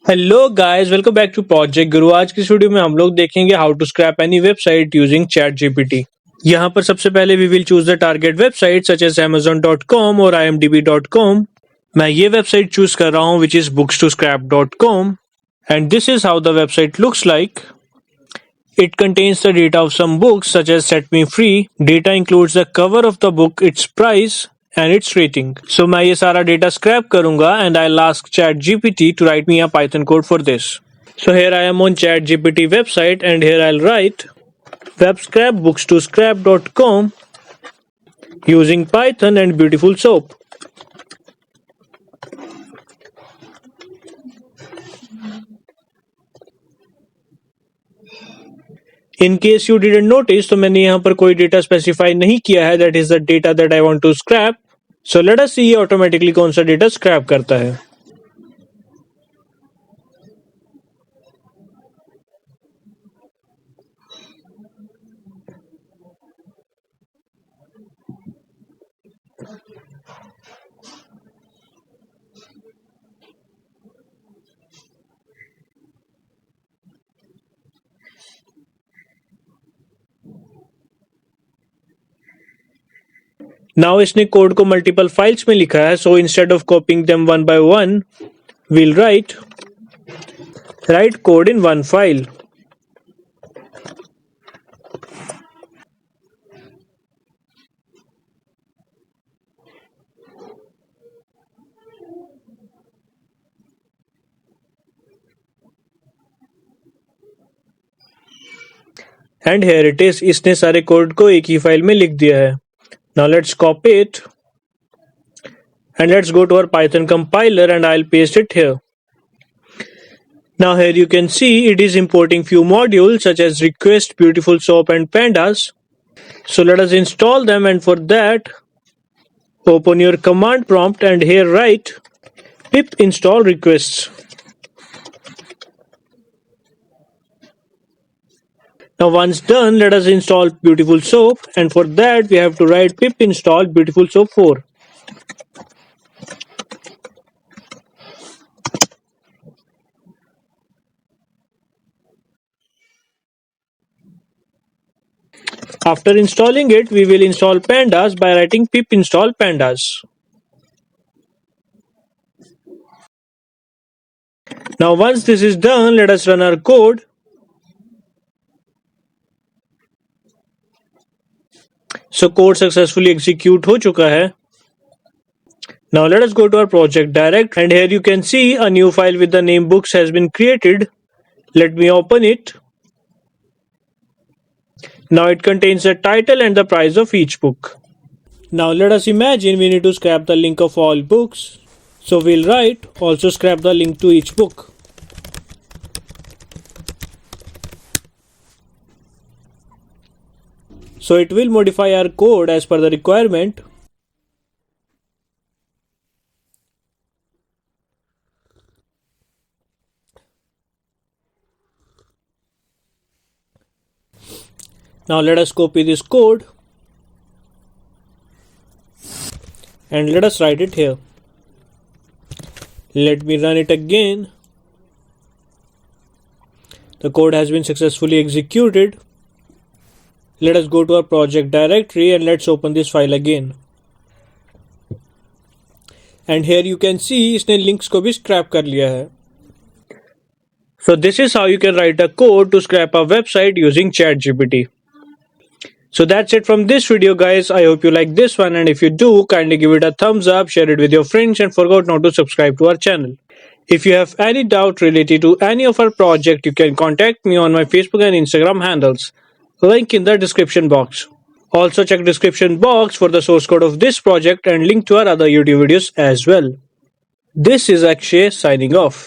Hello guys, welcome back to project Guru. आज की इस वीडियो में हम लोग देखेंगे how to scrape any website using chat GPT. यहाँ पर सबसे पहले we will choose the target website such as amazon.com और imdb.com। मैं ये वेबसाइट चूज कर रहा हूँ which is bookstoscrap.com and this is how the website looks like. It contains the data of some books such as Set Me Free. Data includes the cover of the book, its price and its rating. So मैं ये सारा data scrap करूँगा and I'll ask ChatGPT to write me a Python code for this. So here I am on ChatGPT website and here I'll write web scrap bookstoscrap.com using Python and beautiful soap. In case you didn't notice, तो मैंने यहाँ पर कोई data specify नहीं किया है, that is the data that I want to scrap. So let us see ये automatically कौन सा डेटा स्क्रैप करता है। नाउ इसने कोड को मल्टीपल फाइल्स में लिखा है, so instead of copying them one by one we'll write code in one file. And here it is, इसने सारे कोड को एक ही फाइल में लिख दिया है। Now let's copy it and let's go to our Python compiler and I'll paste it here. Now here you can see it is importing few modules such as request, beautiful soap and pandas. So let us install them, and for that open your command prompt and here write pip install requests. Now once done, let us install beautiful soap, and for that we have to write pip install beautiful soap 4. After installing it, we will install pandas by writing pip install pandas. Now once this is done, let us run our code. So code successfully execute हो चुका है. Now let us go to our project direct, and here you can see a new file with the name books has been created. Let me open it. Now it contains the title and the price of each book. Now let us imagine we need to scrap the link of all books. So we'll write also scrap the link to each book. So it will modify our code as per the requirement. Now let us copy this code and let us write it here. Let me run it again. The code has been successfully executed. Let us go to our project directory and let's open this file again. And here you can see इसने links को भी scrap कर लिया है. So this is how you can write a code to scrap a website using ChatGPT. So that's it from this video, guys. I hope you like this one, and if you do, kindly give it a thumbs up, share it with your friends, and forget not to subscribe to our channel. If you have any doubt related to any of our project, you can contact me on my Facebook and Instagram handles. Link in the description box. Also check description box for the source code of this project and link to our other YouTube videos as well. This is Akshay signing off.